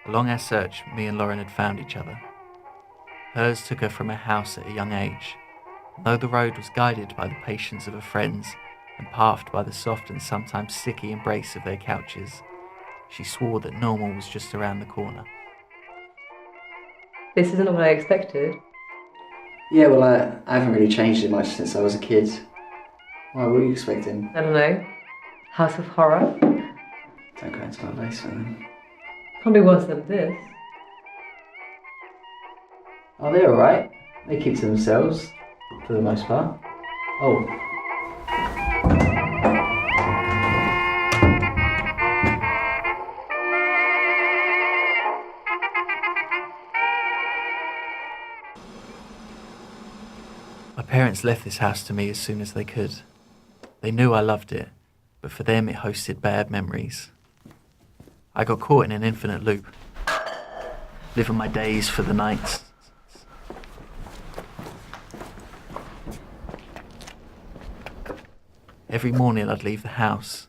Along our search, me and Lauren had found each other. Hers took her from her house at a young age, and though the road was guided by the patience of her friends and pathed by the soft and sometimes sticky embrace of their couches, she swore that normal was just around the corner. This isn't what I expected. Yeah, well, I haven't really changed it much since I was a kid. Why, what were you expecting? I don't know. House of Horror? Don't go into that basement then. Can't be worse than this. Oh, they're alright. They keep to themselves, for the most part. Oh. My parents left this house to me as soon as they could. They knew I loved it, but for them it hosted bad memories. I got caught in an infinite loop, living my days for the nights. Every morning I'd leave the house,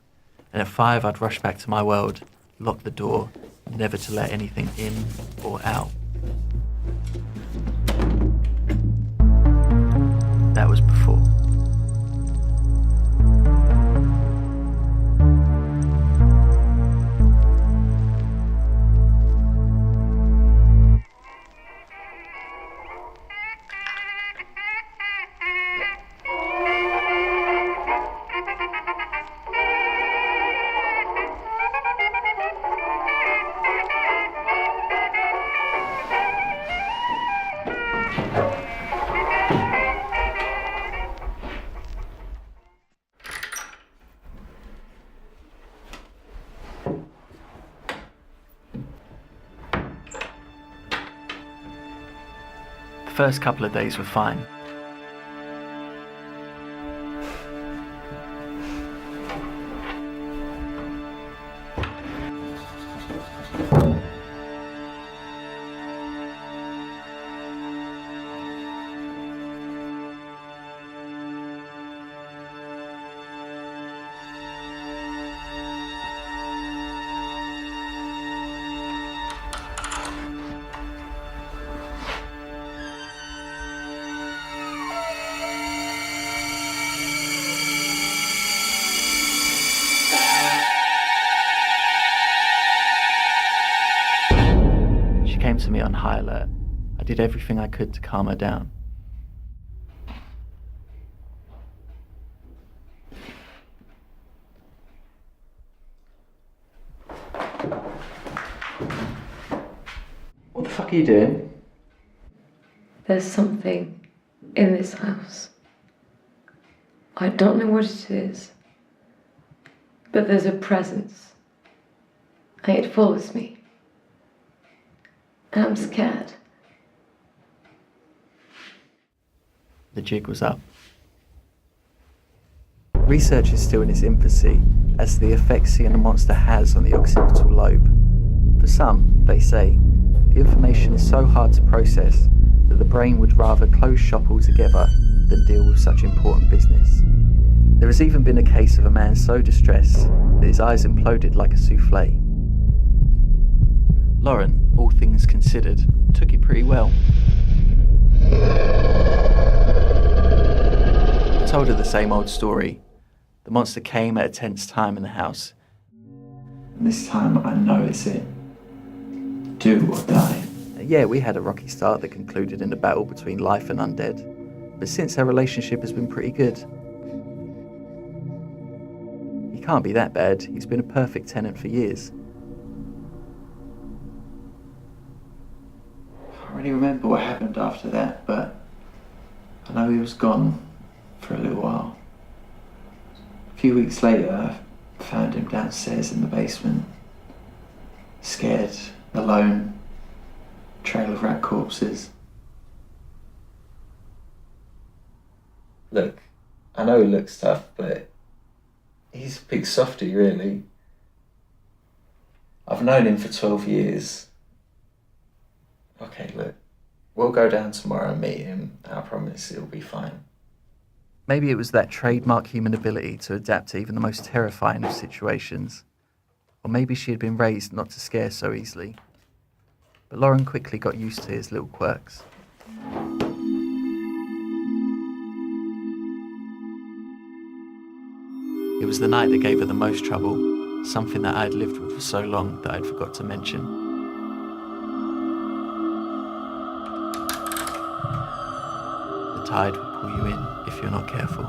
and at 5 I'd rush back to my world, lock the door, never to let anything in or out. That was before. The first couple of days were fine. She came to me on high alert. I did everything I could to calm her down. What the fuck are you doing? There's something in this house. I don't know what it is, but there's a presence, and it follows me. And I'm scared. The jig was up. Research is still in its infancy as to the effects seeing a monster has on the occipital lobe. For some, they say, the information is so hard to process that the brain would rather close shop altogether than deal with such important business. There has even been a case of a man so distressed that his eyes imploded like a souffle. Lauren, all things considered, took it pretty well. I told her the same old story. The monster came at a tense time in the house. And this time I know it's it. Do or die. Yeah, we had a rocky start that concluded in a battle between life and undead. But since our relationship has been pretty good. He can't be that bad. He's been a perfect tenant for years. I can't really remember what happened after that, but I know he was gone for a little while. A few weeks later, I found him downstairs in the basement, scared, alone, trail of rat corpses. Look, I know he looks tough, but he's a big softy, really. I've known him for 12 years. Okay, look, we'll go down tomorrow and meet him. I promise it'll be fine. Maybe it was that trademark human ability to adapt to even the most terrifying of situations. Or maybe she had been raised not to scare so easily. but Lauren quickly got used to his little quirks. It was the night that gave her the most trouble, something that I had lived with for so long that I'd forgot to mention. The tide will pull you in if you're not careful.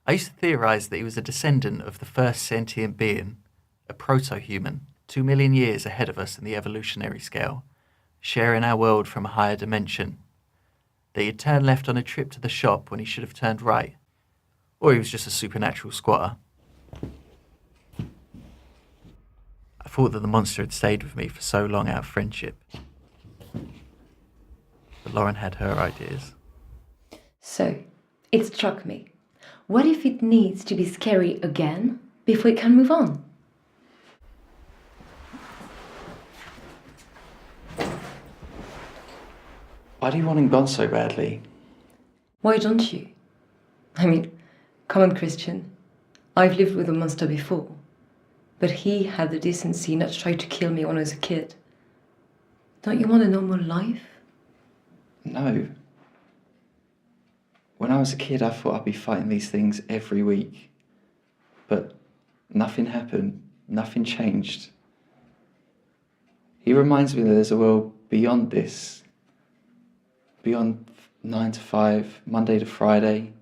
I used to theorise that he was a descendant of the first sentient being, a proto-human, 2 million years ahead of us in the evolutionary scale, sharing our world from a higher dimension. That he had turned left on a trip to the shop when he should have turned right. Or he was just a supernatural squatter. I thought that the monster had stayed with me for so long out of friendship. But Lauren had her ideas. So, it struck me. What if it needs to be scary again before it can move on? Why do you want him gone so badly? Why don't you? I mean, come on, Christian. I've lived with a monster before, but he had the decency not to try to kill me when I was a kid. Don't you want a normal life? No. When I was a kid, I thought I'd be fighting these things every week. But nothing happened. Nothing changed. He reminds me that there's a world beyond this. Beyond 9 to 5, Monday to Friday.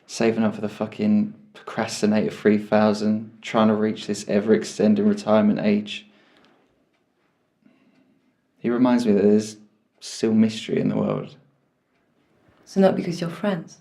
Saving up for the fucking procrastinator 3000. Trying to reach this ever-extending retirement age. He reminds me that there's still mystery in the world. So not because you're friends.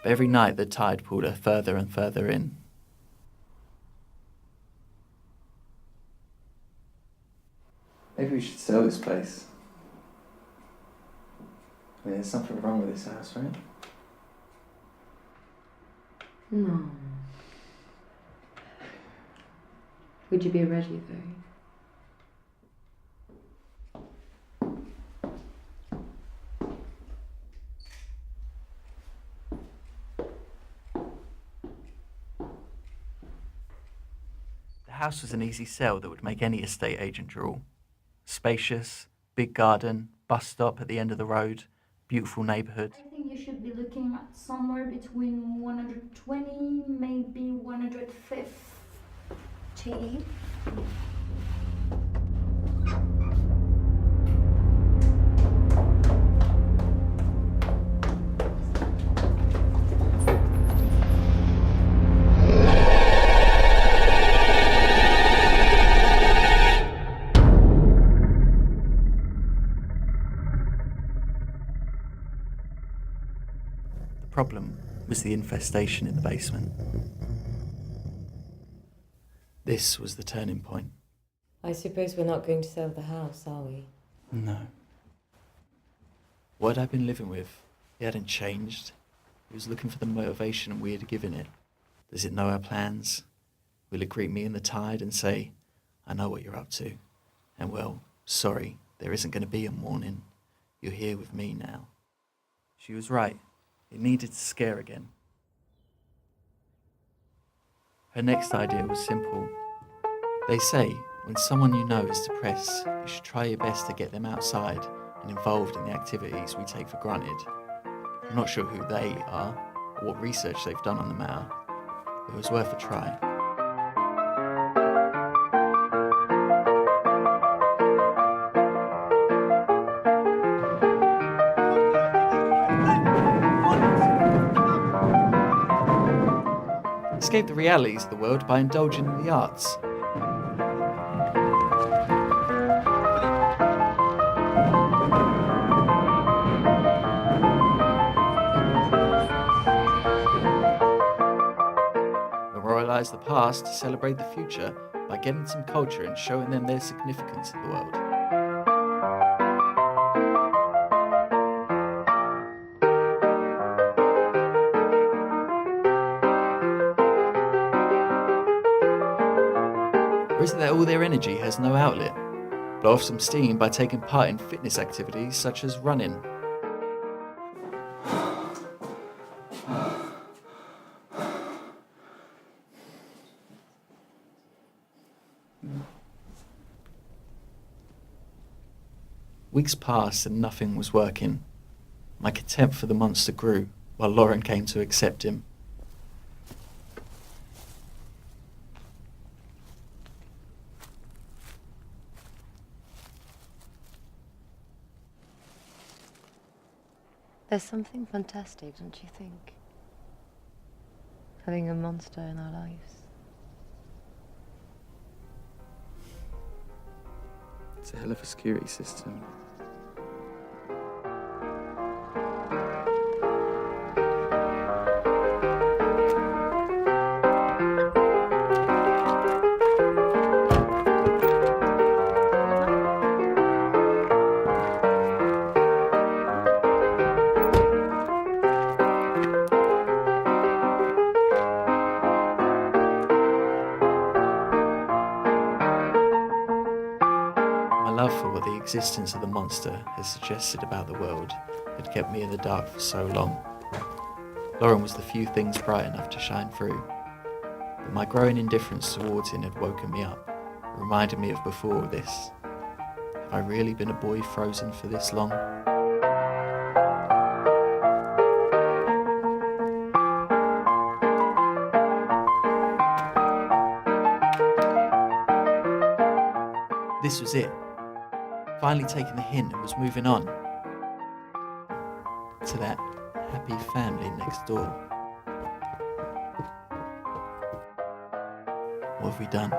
But every night the tide pulled her further and further in. Maybe we should sell this place. I mean, there's something wrong with this house, right? No. Would you be ready, though? The house was an easy sell that would make any estate agent drool. Spacious, big garden, bus stop at the end of the road, beautiful neighbourhood. I think you should be looking at somewhere between 120, maybe 150. The problem was the infestation in the basement. This was the turning point. I suppose we're not going to sell the house, are we? No. What I'd been living with, he hadn't changed. He was looking for the motivation we had given it. Does it know our plans? Will it greet me in the tide and say, I know what you're up to. And well, sorry, there isn't going to be a morning. You're here with me now. She was right. It needed to scare again. Her next idea was simple. They say when someone you know is depressed, you should try your best to get them outside and involved in the activities we take for granted. I'm not sure who they are, or what research they've done on the matter, it was worth a try. Escape the realities of the world by indulging in the arts. Memorialise the past to celebrate the future by getting some culture and showing them their significance in the world. Or is it that all their energy has no outlet? Blow off some steam by taking part in fitness activities such as running. Weeks passed and nothing was working. My contempt for the monster grew while Lauren came to accept him. There's something fantastic, don't you think? Having a monster in our lives. It's a hell of a security system. The existence of the monster has suggested about the world had kept me in the dark for so long. Lauren was the few things bright enough to shine through, but my growing indifference towards him had woken me up, reminded me of before this. Have I really been a boy frozen for this long? This was it. Finally taking the hint and was moving on to that happy family next door. What have we done?